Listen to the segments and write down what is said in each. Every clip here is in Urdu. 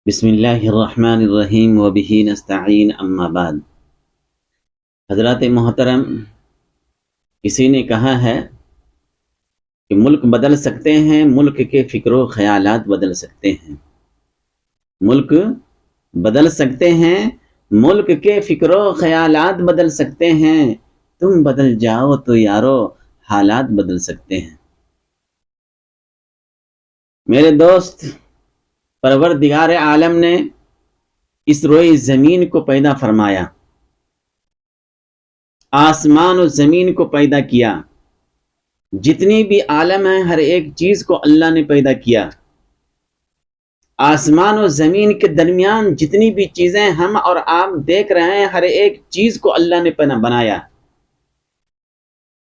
بسم اللہ الرحمن الرحیم وبہ نستعین اما بعد۔ حضرات محترم، کسی نے کہا ہے کہ ملک بدل سکتے ہیں، ملک کے فکر و خیالات بدل سکتے ہیں۔ ملک بدل سکتے ہیں، ملک کے فکر و خیالات بدل سکتے ہیں، تم بدل جاؤ تو یارو حالات بدل سکتے ہیں۔ میرے دوست، پروردگار عالم نے اس روئے زمین کو پیدا فرمایا، آسمان و زمین کو پیدا کیا، جتنی بھی عالم ہیں ہر ایک چیز کو اللہ نے پیدا کیا۔ آسمان و زمین کے درمیان جتنی بھی چیزیں ہم اور آپ دیکھ رہے ہیں ہر ایک چیز کو اللہ نے بنایا،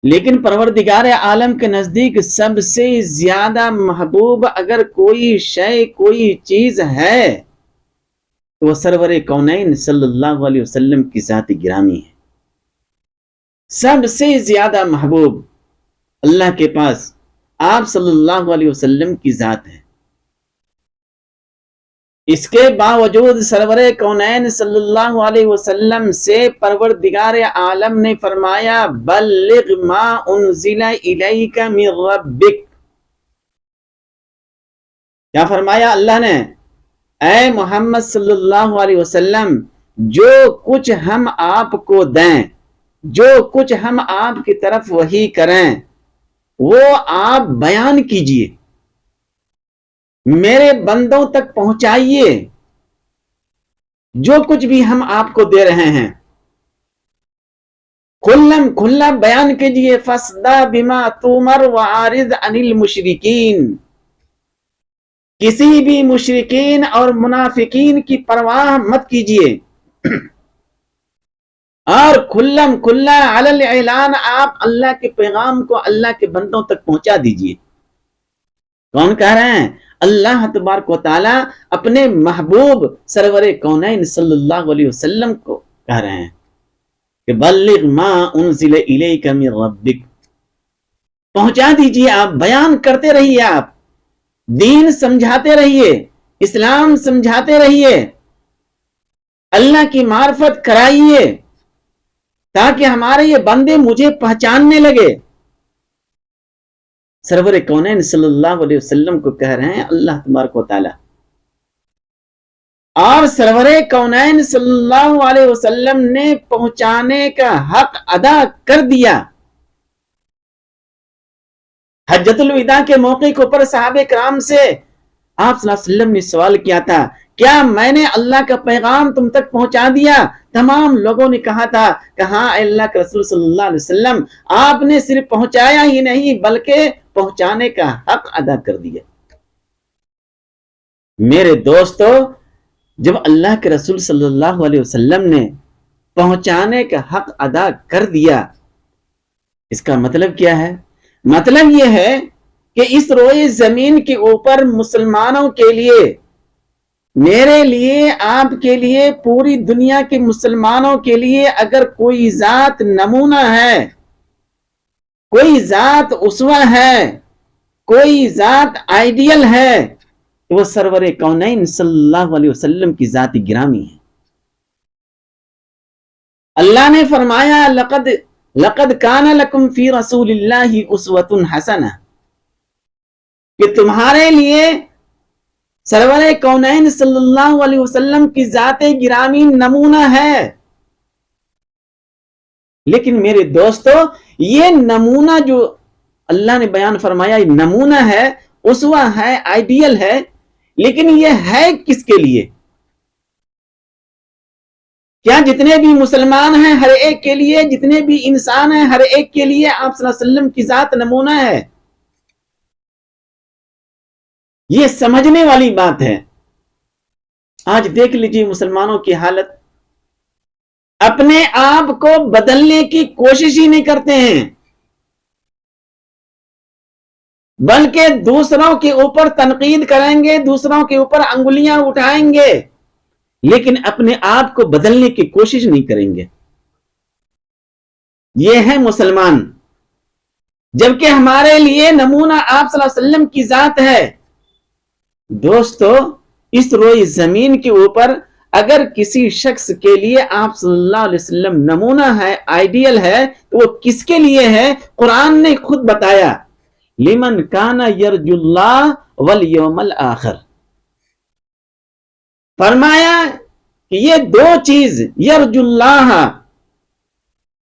لیکن پروردگار عالم کے نزدیک سب سے زیادہ محبوب اگر کوئی شے کوئی چیز ہے تو وہ سرور کونین صلی اللہ علیہ وسلم کی ذات گرامی ہے۔ سب سے زیادہ محبوب اللہ کے پاس آپ صلی اللہ علیہ وسلم کی ذات ہے۔ اس کے باوجود سرور کونین صلی اللہ علیہ وسلم سے پروردگار عالم نے فرمایا بلغ ما انزل الیک من ربک۔ کیا فرمایا اللہ نے؟ اے محمد صلی اللہ علیہ وسلم، جو کچھ ہم آپ کو دیں، جو کچھ ہم آپ کی طرف وحی کریں وہ آپ بیان کیجئے، میرے بندوں تک پہنچائیے جو کچھ بھی ہم آپ کو دے رہے ہیں، کھلا بیان کیجئے۔ فَاصْدَعْ بِمَا تُؤْمَرُ وَأَعْرِضْ عَنِ الْمُشْرِكِينَ۔ کسی بھی مشرکین اور منافقین کی پرواہ مت کیجئے، اور کھلا علی الاعلان آپ اللہ کے پیغام کو اللہ کے بندوں تک پہنچا دیجئے۔ کون کہہ رہے ہیں؟ اللہ تبارک و تعالی اپنے محبوب سرور کونین صلی اللہ علیہ وسلم کو کہہ رہے ہیں کہ بلغ ما انزل الیک من ربک، پہنچا دیجئے، آپ بیان کرتے رہیے، آپ دین سمجھاتے رہیے، اسلام سمجھاتے رہیے، اللہ کی معرفت کرائیے تاکہ ہمارے یہ بندے مجھے پہچاننے لگے۔ سرور کونین صلی اللہ علیہ وسلم کو کہہ رہے ہیں اللہ تبارک و تعالی، اور سرور کونین صلی اللہ علیہ وسلم نے پہنچانے کا حق ادا کر دیا۔ حجۃ الوداع کے موقع کے اوپر صحابہ کرام سے آپ صلی اللہ علیہ وسلم نے سوال کیا تھا، کیا میں نے اللہ کا پیغام تم تک پہنچا دیا؟ تمام لوگوں نے کہا تھا کہ ہاں اے اللہ کے رسول صلی اللہ علیہ وسلم، آپ نے صرف پہنچایا ہی نہیں بلکہ پہنچانے کا حق ادا کر دیا۔ میرے دوستو، جب اللہ کے رسول صلی اللہ علیہ وسلم نے پہنچانے کا حق ادا کر دیا، اس کا مطلب کیا ہے؟ مطلب یہ ہے کہ اس روئے زمین کے اوپر مسلمانوں کے لیے، میرے لیے، آپ کے لیے، پوری دنیا کے مسلمانوں کے لیے اگر کوئی ذات نمونہ ہے، کوئی ذات اسوہ ہے، کوئی ذات آئیڈیل ہے تو وہ سرور کونین صلی اللہ علیہ وسلم کی ذات گرامی ہے۔ اللہ نے فرمایا لقد کان لکم فی رسول اللہ اسوۃ حسنہ، کہ تمہارے لیے سرور کونین صلی اللہ علیہ وسلم کی ذات گرامی نمونہ ہے۔ لیکن میرے دوستو، یہ نمونہ جو اللہ نے بیان فرمایا یہ نمونہ ہے، اسوہ ہے، آئیڈیل ہے، لیکن یہ ہے کس کے لیے؟ کیا جتنے بھی مسلمان ہیں ہر ایک کے لیے، جتنے بھی انسان ہیں ہر ایک کے لیے آپ صلی اللہ علیہ وسلم کی ذات نمونہ ہے؟ یہ سمجھنے والی بات ہے۔ آج دیکھ لیجیے مسلمانوں کی حالت، اپنے آپ کو بدلنے کی کوشش ہی نہیں کرتے ہیں، بلکہ دوسروں کے اوپر تنقید کریں گے، دوسروں کے اوپر انگلیاں اٹھائیں گے، لیکن اپنے آپ کو بدلنے کی کوشش نہیں کریں گے۔ یہ ہے مسلمان، جبکہ ہمارے لیے نمونہ آپ صلی اللہ علیہ وسلم کی ذات ہے۔ دوستو، اس روئی زمین کے اوپر اگر کسی شخص کے لیے آپ صلی اللہ علیہ وسلم نمونہ ہے، آئیڈیل ہے، تو وہ کس کے لیے ہے؟ قرآن نے خود بتایا، لمن کان یرجو اللہ والیوم الآخر، فرمایا کہ یہ دو چیز، یرجو اللہ،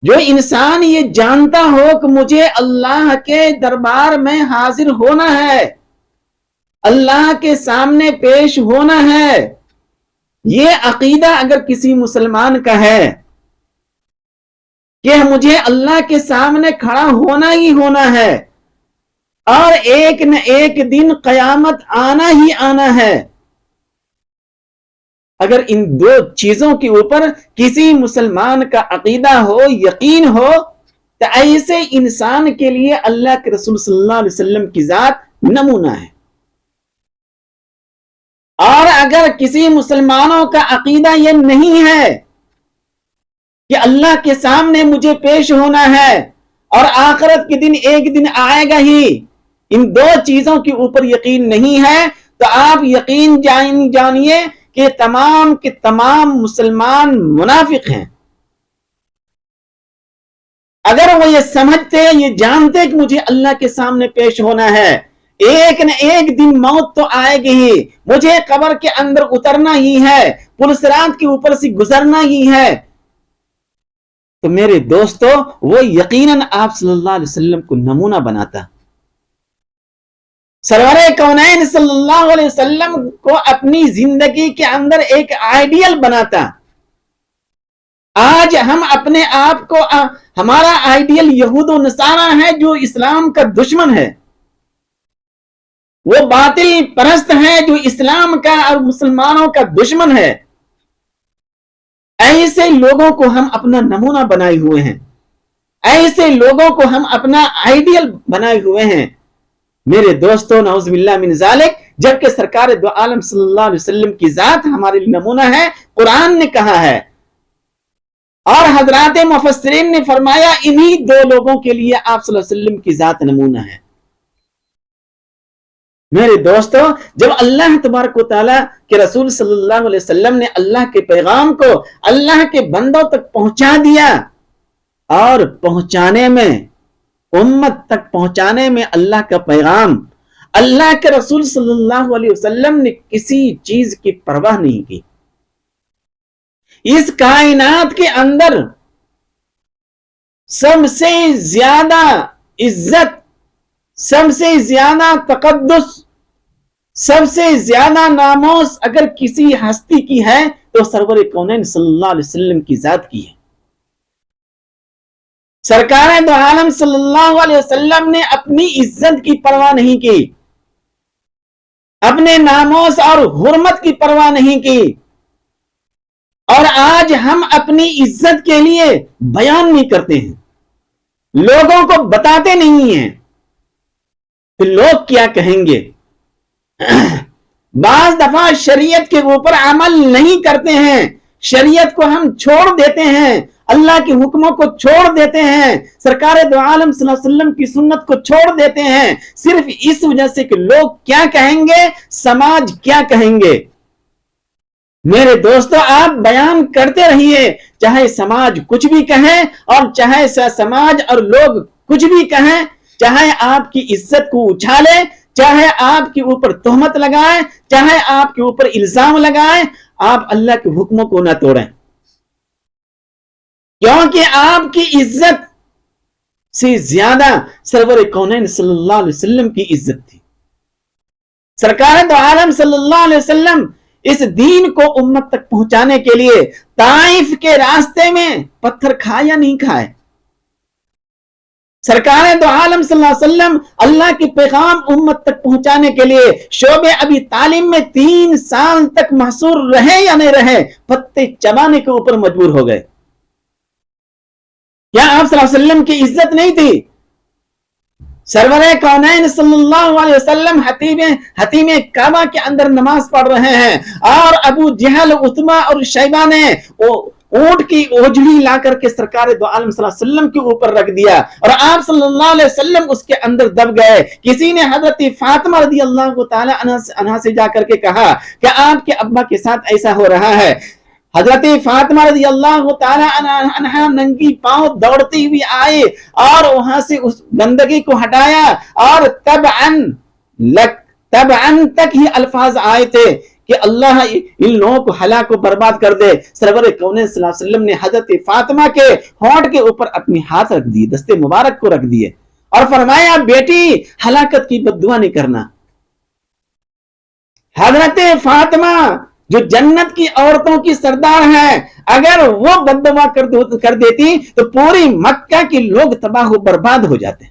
جو انسان یہ جانتا ہو کہ مجھے اللہ کے دربار میں حاضر ہونا ہے، اللہ کے سامنے پیش ہونا ہے، یہ عقیدہ اگر کسی مسلمان کا ہے کہ مجھے اللہ کے سامنے کھڑا ہونا ہی ہونا ہے اور ایک نہ ایک دن قیامت آنا ہی آنا ہے، اگر ان دو چیزوں کے اوپر کسی مسلمان کا عقیدہ ہو، یقین ہو، تو ایسے انسان کے لیے اللہ کے رسول صلی اللہ علیہ وسلم کی ذات نمونہ ہے۔ اور اگر کسی مسلمانوں کا عقیدہ یہ نہیں ہے کہ اللہ کے سامنے مجھے پیش ہونا ہے اور آخرت کے دن ایک دن آئے گا ہی، ان دو چیزوں کے اوپر یقین نہیں ہے، تو آپ یقین جانیے کہ تمام کے تمام مسلمان منافق ہیں۔ اگر وہ یہ سمجھتے، یہ جانتے کہ مجھے اللہ کے سامنے پیش ہونا ہے، ایک نہ ایک دن موت تو آئے گی ہی، مجھے قبر کے اندر اترنا ہی ہے، پلسرات کے اوپر سے گزرنا ہی ہے، تو میرے دوستو وہ یقیناً آپ صلی اللہ علیہ وسلم کو نمونہ بناتا، سرور کونین صلی اللہ علیہ وسلم کو اپنی زندگی کے اندر ایک آئیڈیل بناتا۔ آج ہم اپنے آپ کو، ہمارا آئیڈیل یہود و نصارہ ہے جو اسلام کا دشمن ہے، وہ باطل پرست ہے جو اسلام کا اور مسلمانوں کا دشمن ہے، ایسے لوگوں کو ہم اپنا نمونہ بنائے ہوئے ہیں، ایسے لوگوں کو ہم اپنا آئیڈیل بنائے ہوئے ہیں۔ میرے دوستو نعوذ باللہ من ذالک، جبکہ سرکار دو عالم صلی اللہ علیہ وسلم کی ذات ہمارے لیے نمونہ ہے، قرآن نے کہا ہے، اور حضرات مفسرین نے فرمایا انہی دو لوگوں کے لیے آپ صلی اللہ علیہ وسلم کی ذات نمونہ ہے۔ میرے دوستو جب اللہ تبارک و تعالیٰ کے رسول صلی اللہ علیہ وسلم نے اللہ کے پیغام کو اللہ کے بندوں تک پہنچا دیا، اور پہنچانے میں، امت تک پہنچانے میں اللہ کا پیغام، اللہ کے رسول صلی اللہ علیہ وسلم نے کسی چیز کی پرواہ نہیں کی۔ اس کائنات کے اندر سب سے زیادہ عزت، سب سے زیادہ تقدس، سب سے زیادہ ناموس اگر کسی ہستی کی ہے تو سرور کونین صلی اللہ علیہ وسلم کی ذات کی ہے۔ سرکار دو عالم صلی اللہ علیہ وسلم نے اپنی عزت کی پرواہ نہیں کی، اپنے ناموس اور حرمت کی پرواہ نہیں کی، اور آج ہم اپنی عزت کے لیے بیان نہیں کرتے ہیں، لوگوں کو بتاتے نہیں ہیں کہ لوگ کیا کہیں گے۔ بعض دفعہ شریعت کے اوپر عمل نہیں کرتے ہیں، شریعت کو ہم چھوڑ دیتے ہیں، اللہ کے حکموں کو چھوڑ دیتے ہیں، سرکار دو عالم صلی اللہ علیہ وسلم کی سنت کو چھوڑ دیتے ہیں، صرف اس وجہ سے کہ لوگ کیا کہیں گے، سماج کیا کہیں گے۔ میرے دوستو آپ بیان کرتے رہیے، چاہے سماج کچھ بھی کہیں اور چاہے سماج اور لوگ کچھ بھی کہیں، چاہے آپ کی عزت کو اچھالے، چاہے آپ کے اوپر تہمت لگائیں، چاہے آپ کے اوپر الزام لگائیں، آپ اللہ کے حکموں کو نہ توڑیں، کیونکہ آپ کی عزت سے زیادہ سرور کونین صلی اللہ علیہ وسلم کی عزت تھی۔ سرکار دو عالم صلی اللہ علیہ وسلم اس دین کو امت تک پہنچانے کے لیے طائف کے راستے میں پتھر کھائے یا نہیں کھائے؟ سرکار دو عالم صلی اللہ علیہ وسلم اللہ کے پیغام امت تک پہنچانے کے لیے شعبہ ابی طالب میں 3 سال تک محصور رہے یا نہیں رہے، پتے چبانے کے اوپر مجبور ہو گئے۔ کیا آپ صلی اللہ علیہ وسلم کی عزت نہیں تھی؟ سرور کونین صلی اللہ علیہ وسلم حتیم کعبہ کے اندر نماز پڑھ رہے ہیں، اور ابو جہل، عتبہ اور شیبہ نے اونٹ کی اوجڑی لا کر کے سرکار دو عالم صلی اللہ علیہ وسلم کے اوپر رکھ دیا اور آپ صلی اللہ علیہ وسلم اس کے اندر دب گئے. کسی نے حضرت فاطمہ رضی اللہ تعالی عنہا سے جا کر کے کہا کہ آپ کے ابا کے ساتھ ایسا ہو رہا ہے. حضرت فاطمہ رضی اللہ تعالی عنہا ننگی پاؤں دوڑتی ہوئی آئے اور وہاں سے اس گندگی کو ہٹایا اور تبعن تک ہی الفاظ آئے تھے کہ اللہ ان لوگوں کو ہلاک و برباد کر دے. سرور کونین صلی اللہ علیہ وسلم نے حضرت فاطمہ کے ہونٹ کے اوپر اپنی ہاتھ رکھ دیے, دستے مبارک کو رکھ دیے اور فرمایا بیٹی ہلاکت کی بد دعا نہیں کرنا. حضرت فاطمہ جو جنت کی عورتوں کی سردار ہے, اگر وہ بد دعا کر دیتی تو پوری مکہ کے لوگ تباہ و برباد ہو جاتے.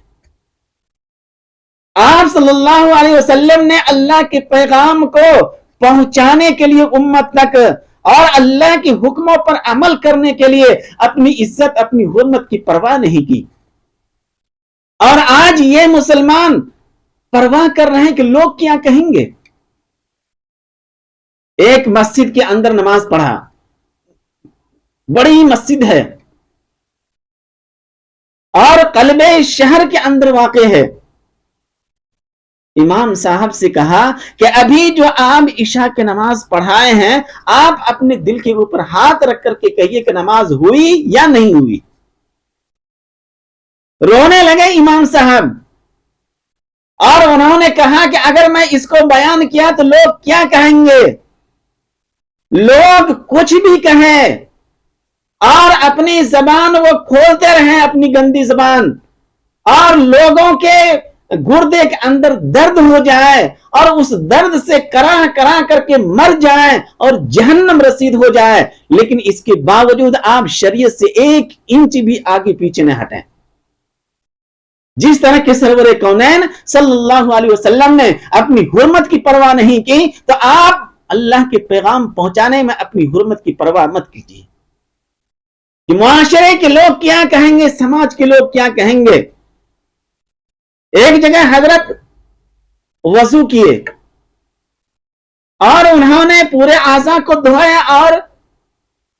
آپ صلی اللہ علیہ وسلم نے اللہ کے پیغام کو پہنچانے کے لیے امت تک اور اللہ کے حکموں پر عمل کرنے کے لیے اپنی عزت اپنی حرمت کی پرواہ نہیں کی. اور آج یہ مسلمان پرواہ کر رہے ہیں کہ لوگ کیا کہیں گے. ایک مسجد کے اندر نماز پڑھا, بڑی مسجد ہے اور قلب شہر کے اندر واقع ہے. امام صاحب سے کہا کہ ابھی جو آپ عشاء کی نماز پڑھائے ہیں آپ اپنے دل کے اوپر ہاتھ رکھ کر کے کہیے کہ نماز ہوئی یا نہیں ہوئی. رونے لگے امام صاحب اور انہوں نے کہا کہ اگر میں اس کو بیان کیا تو لوگ کیا کہیں گے. لوگ کچھ بھی کہیں اور اپنی زبان وہ کھولتے رہیں, اپنی گندی زبان, اور لوگوں کے گردے کے اندر درد ہو جائے اور اس درد سے کرا کر کے مر جائیں اور جہنم رسید ہو جائے, لیکن اس کے باوجود آپ شریعت سے 1 انچ بھی آگے پیچھے نہ ہٹیں. جس طرح کے سرور کونین صلی اللہ علیہ وسلم نے اپنی حرمت کی پرواہ نہیں کی, تو آپ اللہ کے پیغام پہنچانے میں اپنی حرمت کی پرواہ مت کیجیے کہ معاشرے کے لوگ کیا کہیں گے, سماج کے لوگ کیا کہیں گے. ایک جگہ حضرت وضو کیے اور انہوں نے پورے اعضاء کو دھویا اور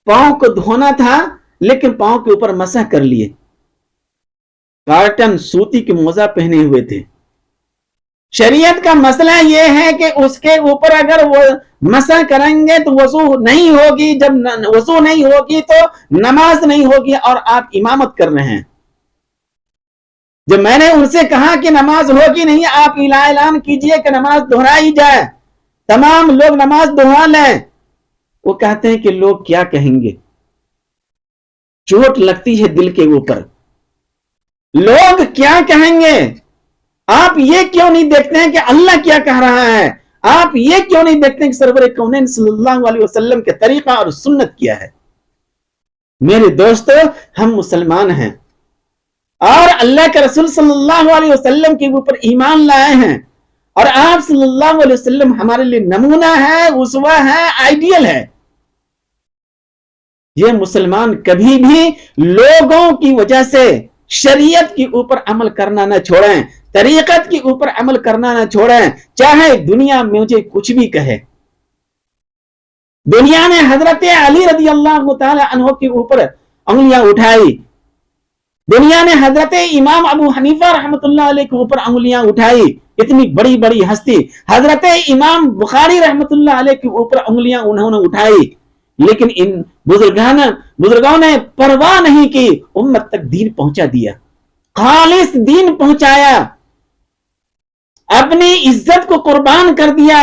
پاؤں کو دھونا تھا لیکن پاؤں کے اوپر مسح کر لیے. کاٹن سوتی کے موزہ پہنے ہوئے تھے. شریعت کا مسئلہ یہ ہے کہ اس کے اوپر اگر وہ مسح کریں گے تو وضو نہیں ہوگی, جب وضو نہیں ہوگی تو نماز نہیں ہوگی اور آپ امامت کر رہے ہیں. جب میں نے ان سے کہا کہ نماز ہوگی نہیں, آپ اعلان کیجئے کہ نماز دہرائی جائے, تمام لوگ نماز دہرا لیں, وہ کہتے ہیں کہ لوگ کیا کہیں گے. چوٹ لگتی ہے دل کے اوپر, لوگ کیا کہیں گے. آپ یہ کیوں نہیں دیکھتے ہیں کہ اللہ کیا کہہ رہا ہے, آپ یہ کیوں نہیں دیکھتے ہیں کہ سرور کونین صلی اللہ علیہ وسلم کے طریقہ اور سنت کیا ہے. میرے دوستو, ہم مسلمان ہیں اور اللہ کے رسول صلی اللہ علیہ وسلم کے اوپر ایمان لائے ہیں اور آپ صلی اللہ علیہ وسلم ہمارے لیے نمونہ ہے, اسوہ ہے, آئیڈیل ہے. یہ مسلمان کبھی بھی لوگوں کی وجہ سے شریعت کے اوپر عمل کرنا نہ چھوڑیں, طریقت کے اوپر عمل کرنا نہ چھوڑیں, چاہے دنیا میں مجھے کچھ بھی کہے. دنیا نے حضرت علی رضی اللہ تعالی عنہ کے اوپر انگلیاں اٹھائی, دنیا نے حضرت امام ابو حنیفہ رحمۃ اللہ علیہ کے اوپر انگلیاں اٹھائی, اتنی بڑی بڑی ہستی. حضرت امام بخاری رحمۃ اللہ علیہ کے اوپر انگلیاں انہوں نے اٹھائی, لیکن ان بزرگوں نے پرواہ نہیں کی, امت تک دین پہنچا دیا, خالص دین پہنچایا, اپنی عزت کو قربان کر دیا,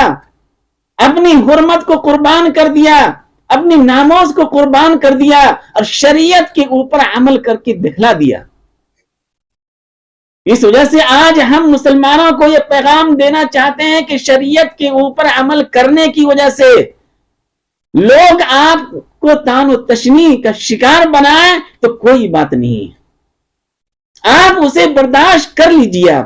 اپنی حرمت کو قربان کر دیا, اپنی ناموز کو قربان کر دیا اور شریعت کے اوپر عمل کر کے دکھلا دیا. اس وجہ سے آج ہم مسلمانوں کو یہ پیغام دینا چاہتے ہیں کہ شریعت کے اوپر عمل کرنے کی وجہ سے لوگ آپ کو تان و تشنیع کا شکار بنائیں تو کوئی بات نہیں, آپ اسے برداشت کر لیجیے.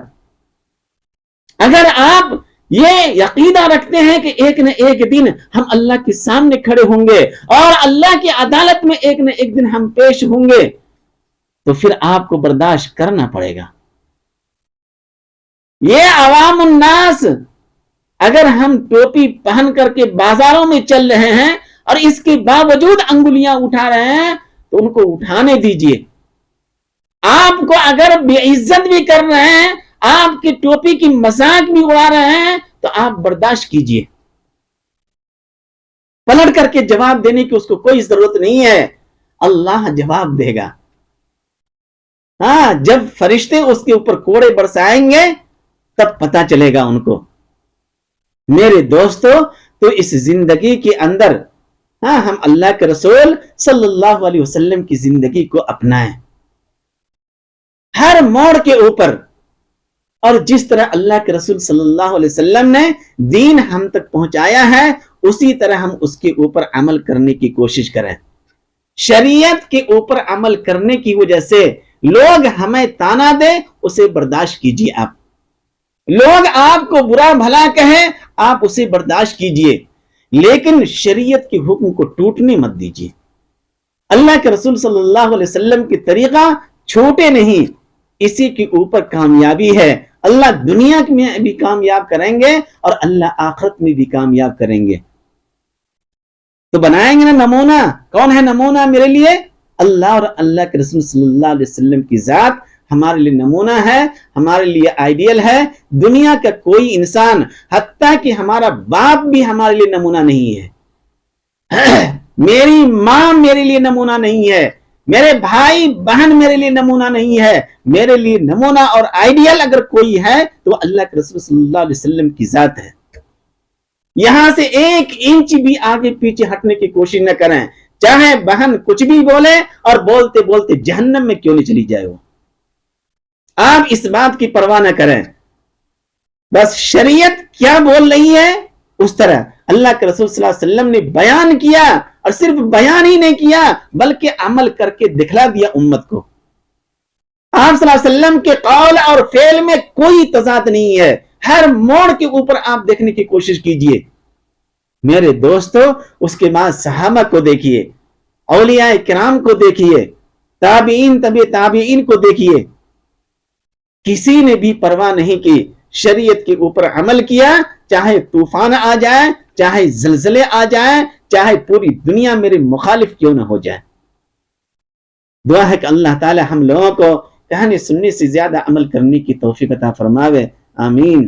اگر آپ یہ عقیدہ رکھتے ہیں کہ ایک نہ ایک دن ہم اللہ کے سامنے کھڑے ہوں گے اور اللہ کی عدالت میں ایک نہ ایک دن ہم پیش ہوں گے, تو پھر آپ کو برداشت کرنا پڑے گا. یہ عوام الناس, اگر ہم ٹوپی پہن کر کے بازاروں میں چل رہے ہیں اور اس کے باوجود انگلیاں اٹھا رہے ہیں تو ان کو اٹھانے دیجئے. آپ کو اگر بے عزت بھی کر رہے ہیں, آپ کی ٹوپی کی مذاق بھی اڑا رہے ہیں, تو آپ برداشت کیجئے. پلٹ کر کے جواب دینے کی اس کو کوئی ضرورت نہیں ہے, اللہ جواب دے گا. ہاں, جب فرشتے اس کے اوپر کوڑے برسائیں گے تب پتا چلے گا ان کو. میرے دوستو, تو اس زندگی کے اندر ہم اللہ کے رسول صلی اللہ علیہ وسلم کی زندگی کو اپنائیں. ہر موڑ کے اوپر, اور جس طرح اللہ کے رسول صلی اللہ علیہ وسلم نے دین ہم تک پہنچایا ہے, اسی طرح ہم اس کے اوپر عمل کرنے کی کوشش کریں. شریعت کے اوپر عمل کرنے کی وجہ سے لوگ ہمیں تانا دے, اسے برداشت کیجیے. آپ لوگ آپ کو برا بھلا کہیں, آپ اسے برداشت کیجیے, لیکن شریعت کے حکم کو ٹوٹنے مت دیجیے. اللہ کے رسول صلی اللہ علیہ وسلم کی طریقہ چھوٹے نہیں, اسی کے اوپر کامیابی ہے. اللہ دنیا میں بھی کامیاب کریں گے اور اللہ آخرت میں بھی کامیاب کریں گے. تو بنائیں گے نا نمونہ. کون ہے نمونہ میرے لیے؟ اللہ اور اللہ کے رسول صلی اللہ علیہ وسلم کی ذات ہمارے لیے نمونہ ہے, ہمارے لیے آئیڈیل ہے. دنیا کا کوئی انسان, حتیٰ کہ ہمارا باپ بھی ہمارے لیے نمونہ نہیں ہے. میری ماں میرے لیے نمونہ نہیں ہے, میرے بھائی بہن میرے لیے نمونہ نہیں ہے. میرے لیے نمونہ اور آئیڈیل اگر کوئی ہے تو اللہ کے رسول صلی اللہ علیہ وسلم کی ذات ہے. یہاں سے 1 انچ بھی آگے پیچھے ہٹنے کی کوشش نہ کریں, چاہے بہن کچھ بھی بولے اور بولتے بولتے جہنم میں کیوں نہیں چلی جائے وہ. آپ اس بات کی پرواہ نہ کریں, بس شریعت کیا بول رہی ہے اس طرح اللہ کے رسول صلی اللہ علیہ وسلم نے بیان کیا, اور صرف بیان ہی نہیں کیا بلکہ عمل کر کے دکھلا دیا امت کو. آپ صلی اللہ علیہ وسلم کے قول اور فعل میں کوئی تضاد نہیں ہے. ہر موڑ کے اوپر آپ دیکھنے کی کوشش کیجئے. میرے دوستو, اس کے بعد صحابہ کو دیکھیے, اولیاء کرام کو دیکھیے, تابعین تبع تابعین کو دیکھیے. کسی نے بھی پرواہ نہیں کی, شریعت کے اوپر عمل کیا, چاہے طوفان آ جائے, چاہے زلزلے آ جائیں, چاہے پوری دنیا میرے مخالف کیوں نہ ہو جائے. دعا ہے کہ اللہ تعالی ہم لوگوں کو کہنے سننے سے زیادہ عمل کرنے کی توفیق عطا فرماوے. آمین.